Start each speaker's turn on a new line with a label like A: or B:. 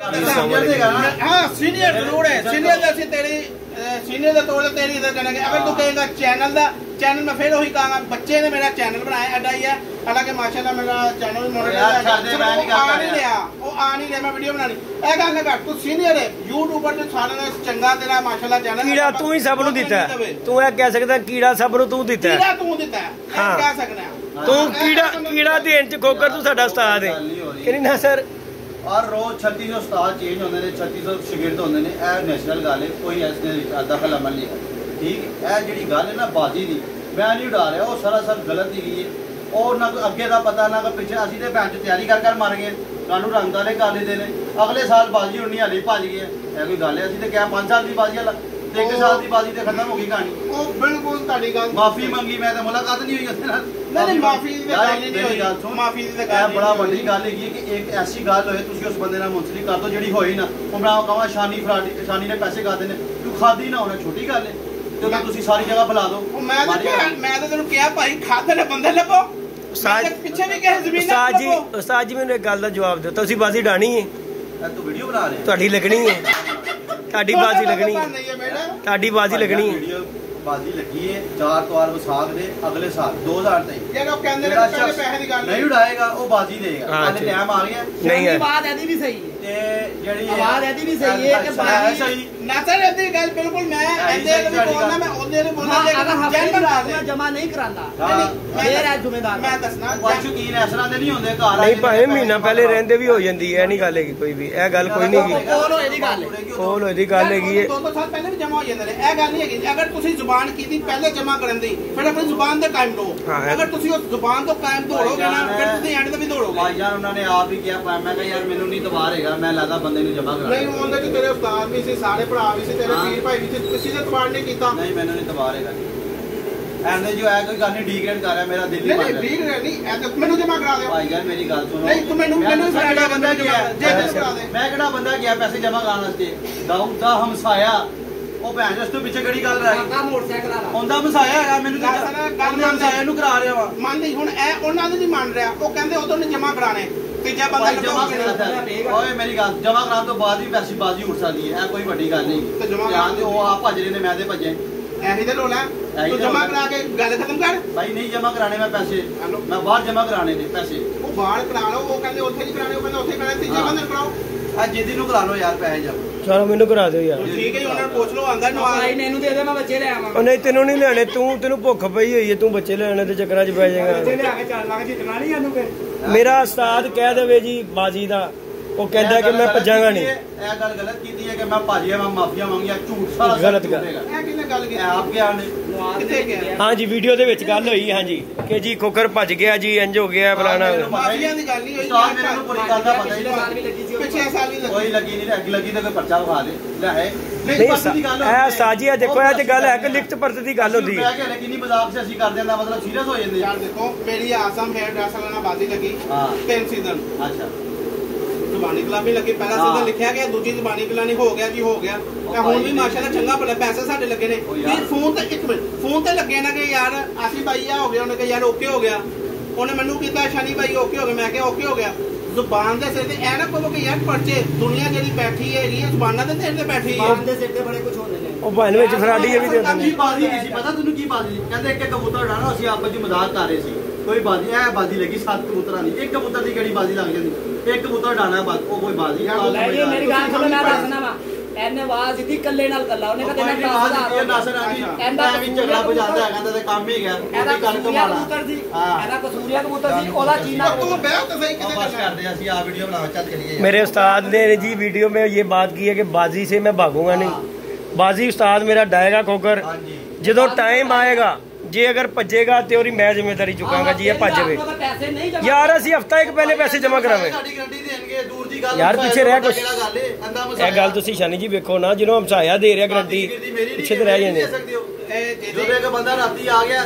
A: हाँ सीनियर जरूर है, सीनियर जैसी तेरी सीनियर का तौर तेरी इधर जाने अगर तू कहेगा चैनल में फिर वही कहा बच्चे ने मेरा चैनल बनाया अड्डा ही है। हालांकि माशाल्लाह मेरा चैनल आ नहीं रहा मैं वीडियो बनानी ऐ कहांगा तू सीनियर है यूट्यूबर जो सारे ने चंगा तेरा माशाल्लाह चैनल
B: कीड़ा तू ही सब नु दिता है। तू ए कह सकदा कीड़ा सब नु तू दिता है,
A: कीड़ा तू दिता है कह सकना
B: तू कीड़ा देन च खोकर तू साडा उस्ताद है कि नहीं ना सर।
C: और रोज 3600 उस्ताद चेंज होंगे ने 3600 शिगिर्द होंगे ने ए नेशनल गल है कोई इसने दखल अमल नहीं है ठीक है। जी गल है ना बाजी की मैं नहीं उड़ा रहा वो सरासर गलत ही है और ना अगे का पता ना पिछले असी तो भैन च तैयारी कर मार गए सानू रंग वाले काले दे अगले साल बाजी होनी हाले भज गए है कोई गल है असी तो क्या 5 साल की बाजी वाला 1 साल की बाजी तो खत्म हो गई कहानी।
A: बिल्कुल
C: माफी मंगी मैं तो मुलाकात नहीं हुई
A: माफी
C: बड़ा बड़ी गल है कि एक ऐसी गल होए तुसी उस बंदे नाल मुंसलिक कर दो जिहड़ी होई ना मैं कहां शानी ने पैसे खाते ने तू खादी ना होना छोटी गल है तो तुसी सारी जगह बुला दो।
A: मैं तो तेनू क्या भाई खाते ने बंदे लभो पिछे भी कहे जमीन
B: उस्ताद जी मैनू एक गल दा जवाब दो तुसी बाजी डाणी है
C: तू वीडियो बना रहे
B: तुहाडी लगनी है ताड़ी बाजी लगनी है ताड़ी बाजी लगनी है
C: बाजी लगी है 4 तवार विसाख दे अगले साल 2023 नहीं उड़ाएगा वो बाजी देगा पहले टाइम आ गया
B: नहीं है
A: बात ऐदी भी सही है
C: ते जेडी
A: बात ऐदी भी सही है कि बाजी सही नासर ऐदी गल बिल्कुल मैं ऐदे भी बोलना मैं ओदे ने बोलना लेकिन जमा नहीं करांदा मेरा जिम्मेदार मैं दसना
C: शौकीन ऐसा दे नहीं होंदे घर
B: नहीं भावे महीना पहले रहंदे भी हो जांदी है नहीं गल है कोई भी ए गल कोई नहीं की
A: कोल होए दी गल
B: कोल होए दी गल है
A: 2 साल पहले भी जमा हो जांदे ने ए गल नहीं है अगर तुसी जुबान की पहले जमा करन दी फिर अपनी जुबान ते कायम रहो अगर तुसी उस जुबान तो कायम दौड़ोगे ना फिर तुसी एंड ते भी दौड़ोगे।
C: भाईजान उन्होंने आप ही किया मैं कहा यार मेनू नहीं तबार हैगा मैं लादा बंदे नु जमा करा
A: नहीं ओंदे ते तेरे उस्ताद भी सी सारे भरा भी सी तेरे पीर भाई भी सी किसी ने तबार नहीं कीता
C: नहीं मेनू नहीं तबार हैगा एंड जो है कोई गल नहीं डिग्रेड कर रहा मेरा दिल नहीं
A: नहीं डिग्रेड नहीं ए तो मेनू जमा करा दे
C: भाईजान मेरी गल सुनो
A: नहीं तू मेनू सारा बंदा जो जे करा दे मैं
C: केड़ा बंदा गया पैसे जमा कराने वास्ते दाऊद दा हमसाया ਉਹ ਭੈਣ ਜਿਸ ਤੋਂ ਪਿੱਛੇ ਕਿਹੜੀ ਗੱਲ ਰਹਿ ਗਈ
A: ਮੋਟਰਸਾਈਕਲ ਵਾਲਾ
C: ਹੁੰਦਾ ਮਸਾਇਆ ਹੈਗਾ ਮੈਨੂੰ ਗੱਲ ਮਸਾਇਆ ਨੂੰ ਕਰਾ ਰਿਹਾ ਵਾ
A: ਮੰਨਦੀ ਹੁਣ ਇਹ ਉਹਨਾਂ ਦੇ ਨਹੀਂ ਮੰਨ ਰਿਹਾ ਉਹ ਕਹਿੰਦੇ ਉਦੋਂ ਨੇ ਜਮਾ ਕਰਾਣੇ ਤੀਜਾ ਬੰਦਾ
C: ਜਮਾ ਕਰਾਣਾ ਓਏ ਮੇਰੀ ਗੱਲ ਜਮਾ ਕਰਾਉਣ ਤੋਂ ਬਾਅਦ ਵੀ ਪੈਸੇ ਬਾਜੀ ਉੱਠ ਸਕਦੀ ਹੈ ਇਹ ਕੋਈ ਵੱਡੀ ਗੱਲ ਨਹੀਂ
A: ਤੇ ਜਮਾ
C: ਕਰਾਂ ਤੇ ਉਹ ਆ ਭੱਜ ਰਹੇ ਨੇ ਮੈਂ ਤੇ ਭੱਜੇ
A: ਇਹੀ ਤੇ ਰੋਲਾ ਤੂੰ ਜਮਾ ਕਰਾ ਕੇ ਗੱਲ ਖਤਮ ਕਰ
C: ਭਾਈ ਨਹੀਂ ਜਮਾ ਕਰਾਣੇ ਮੈਂ ਪੈਸੇ ਮੈਂ ਬਾਹਰ ਜਮਾ ਕਰਾਣੇ ਨੇ ਪੈਸੇ
A: ਉਹ ਬਾਹਰ ਕਰਾ ਲਓ ਉਹ ਕਹਿੰਦੇ ਉੱਥੇ ਨਹੀਂ ਕਰਾਣੇ ਉਹ ਕਹਿੰਦੇ ਉੱਥੇ ਕਰਾਣੇ ਤੀਜੇ ਬੰਦੇ ਕਰਾਓ
C: ਆ ਜਿੱਦੀ ਨੂੰ ਕਰਾ ਲਓ ਯਾਰ ਪੈਸੇ ਜਮਾ
B: ਚਲੋ ਮੈਨੂੰ ਕਰਾ ਦਿਓ ਯਾਰ
A: ਠੀਕ ਹੈ ਉਹਨਾਂ ਨੂੰ ਪੁੱਛ ਲਓ ਆਂਦਾ ਨਵਾਜ਼ ਇਹਨੂੰ ਦੇ ਦੇ ਮੈਂ ਬੱਚੇ ਲੈ ਆਵਾਂ
B: ਉਹ ਨਹੀਂ ਤੈਨੂੰ ਨਹੀਂ ਲੈਣੇ ਤੈਨੂੰ ਭੁੱਖ ਪਈ ਹੋਈ ਹੈ ਤੂੰ ਬੱਚੇ ਲੈਣੇ ਤੇ ਚੱਕਰਾਂ 'ਚ ਪੈ ਜਾਏਗਾ
A: ਬੱਚੇ ਲਿਆ ਕੇ ਚੱਲ ਲਾਂਗੇ ਜਿੱਤਣਾ ਨਹੀਂ ਇਹਨੂੰ ਫਿਰ
B: ਮੇਰਾ ਉਸਤਾਦ ਕਹਿ ਦੇਵੇ ਜੀ ਬਾਜੀ ਦਾ ਉਹ ਕਹਿੰਦਾ ਕਿ ਮੈਂ ਭੱਜਾਂਗਾ ਨਹੀਂ
C: ਇਹ ਗੱਲ ਗਲਤ ਕੀਤੀ ਹੈ ਕਿ ਮੈਂ ਭਾਜੀਆ ਮੈਂ ਮਾਫੀਆ ਮੰਗਿਆ ਝੂਠ ਸਾਰਾ
B: ਗਲਤ ਗੱਲ
A: ਇਹ ਕਿਹਨੇ ਗੱਲ ਕੀਤੀ
C: ਆਪ ਗਿਆ ਨੇ
A: ਕਿੱਥੇ ਗਿਆ
B: ਹਾਂਜੀ ਵੀਡੀਓ ਦੇ ਵਿੱਚ ਗੱਲ ਹੋਈ ਹਾਂਜੀ ਕਿ ਜੀ ਖੋਖਰ ਭੱਜ ਗਿਆ ਜੀ ਇੰਜ ਹੋ ਗਿਆ ਫਲਾਣਾ
A: ਮਾਫੀਆ ਦੀ ਗੱਲ ਨਹੀਂ ਹੋਈ
C: ਸਾਲ ਮੈਨੂੰ ਪੂਰੀ ਗੱਲ ਦਾ ਪਤਾ ਹੀ ਨਹੀਂ
A: ਪਿਛਲੇ ਸਾਲ ਵੀ
C: ਕੋਈ ਲੱਗੀ ਨਹੀਂ ਅੱਗ ਲੱਗੀ ਤਾਂ ਕੋਈ ਪਰਚਾ ਵਿਖਾ ਦੇ ਲੈ ਹੈ
B: ਇਹ ਸਾਜੀ ਦੇਖੋ ਇਹ ਤੇ ਗੱਲ ਹੈ ਕਿ ਲਿਖਤ ਪਰਤ ਦੀ ਗੱਲ ਹੁੰਦੀ ਹੈ
C: ਕਿ ਲੇਕਿਨ ਮਜ਼ਾਕ ਸੇ ਅਸੀਂ ਕਰ ਦਿੰਦਾ ਮਤਲਬ ਸੀਰੀਅਸ ਹੋ ਜਾਂਦੇ
A: ਯਾਰ ਦੇਖੋ ਮੇਰੀ ਆਸਮ ਹੈਅਰ ਡਰੈਸਰ ਨਾਲ ਬਾਜ਼ੀ ਲੱਗੀ 3 ਸੀਜ਼ਨ
C: ਅੱਛਾ
A: ਜ਼ੁਬਾਨੀ ਕਲਾਬੀ ਲੱਗੀ ਪਹਿਲਾ ਸੀਜ਼ਨ ਲਿਖਿਆ ਗਿਆ ਦੂਜੀ ਜ਼ੁਬਾਨੀ ਕਲਾਨੀ ਹੋ ਗਿਆ ਜੀ ਹੋ ਗਿਆ ਤੇ ਹੁਣ ਵੀ ਮਾਸ਼ਾਅੱਲਾ ਚੰਗਾ ਭਲਾ ਪੈਸੇ ਸਾਡੇ ਲੱਗੇ ਨੇ ਫਿਰ ਫੋਨ ਤੇ ਇੱਕ ਮਿੰਟ ਫੋਨ ਤੇ ਲੱਗੇ ਨਾ ਕਿ ਯਾਰ ਆਸੀ ਭਾਈ ਆ ਹੋ ਗਿਆ ਉਹਨੇ ਕਿਹਾ ਯਾਰ ਓਕੇ ਹੋ ਗਿਆ ਉਹਨੇ ਮੈਨੂੰ ਕੀਤਾ ਸ਼ਾਨੀ ਭਾਈ ਓਕੇ ਹੋ ਗਿਆ ਮੈਂ ਕਿਹਾ ਓਕੇ ਹੋ ਗਿਆ ਜ਼ੁਬਾਨ ਦੇ ਸਿਰ ਤੇ ਐ ਨਾ ਕਹੋ ਕਿ ਯਾਰ ਪਰਚੇ ਦੁਨੀਆ ਜਿਹੜੀ ਬੈਠੀ ਹੈਗੀ ਜ਼ੁਬਾਨਾਂ ਦੇ ਸਿਰ ਤੇ ਬੈਠੀ ਹੈ ਜ਼ੁਬਾਨ ਦੇ ਸਿਰ ਤੇ ਬੜੇ ਕੁਝ ਹੁੰਦੇ ਨੇ
B: ਉਹ ਭਾਣ ਵਿੱਚ ਫਰਾਡੀ ਵੀ ਦੇ ਦਿੰਦੇ
C: ਕੀ ਬਾਜ਼ੀ ਨਹੀਂ ਸੀ ਪਤਾ ਤੈਨੂੰ ਕੀ ਬਾਜ਼ੀ ਕਹਿੰਦੇ ਇੱਕ ਕਬੂਤਰ ਉਡਾਣਾ ਅਸੀਂ ਆਪਸ ਵਿੱਚ ਮਜ਼ਾਕ ਕਰ ਰਹੇ ਸੀ ਕੋਈ ਬਾਜ਼ੀ ਇਹ ਬਾਜ਼ੀ ਲੱਗੀ 7 ਕਬੂਤਰਾਂ ਦੀ ਇੱਕ ਕਬੂਤਰ ਦੀ ਕਿਹੜੀ ਬਾਜ਼ੀ ਲੱਗ ਜਾਂਦੀ ਇੱਕ ਕਬੂਤਰ ਉਡਾਣਾ ਬਸ ਉਹ ਕੋਈ ਬਾਜ਼ੀ
A: ਨਹੀਂ ਮੇਰੀ ਗੱਲ ਸੁਣੋ ਮੈਂ ਦੱਸਣਾ ਵਾ ਇਹਨੇ ਆਵਾਜ਼ ਦਿੱਤੀ ਕੱਲੇ ਨਾਲ ਕੱਲਾ ਉਹਨੇ ਕਦੇ ਮੈਂ
C: ਇਹ ਨਾਸਰ ਆ ਜੀ ਇਹਦਾ ਵੀ ਝਗੜਾ ਬਜਾਦਾ ਹੈਗਾ ਤੇ ਕੰਮ ਹੀ ਗਿਆ
A: ਇਹਦਾ ਗੱਲ ਕਬੂਤਰ ਸੀ ਇਹਦਾ ਕਸੂਰੀਆ ਕਬੂਤਰ ਸੀ ਉਹਦਾ ਚੀਨਾ ਤੂੰ ਬਹਿ ਤੇ ਸਹੀ ਕਿਤੇ
C: ਬਸ ਕਰਦੇ ਅਸੀਂ ਆ ਵੀਡੀਓ ਬਣਾਵਾ ਚੱਲ ਚਲੀਏ
B: मेरे उस्ताद ने जी वीडियो में ये बात की है कि बाजी से मैं भागूंगा नहीं बाजी उस्ताद मेरा डायगा खोकर जो टाइम आएगा जे अगर भजेगा तो मैं जिम्मेदारी चुकांगा जी भज जाए यार असि हफ्ता एक पहले पैसे जमा करावे यार पीछे रह कुछ यह गल तुसी शानी जी वेखो ना जिन्हों हमसाया दे रहा गारंटी पिछे तो रह जाने
C: जो एक बंदा राती आ गया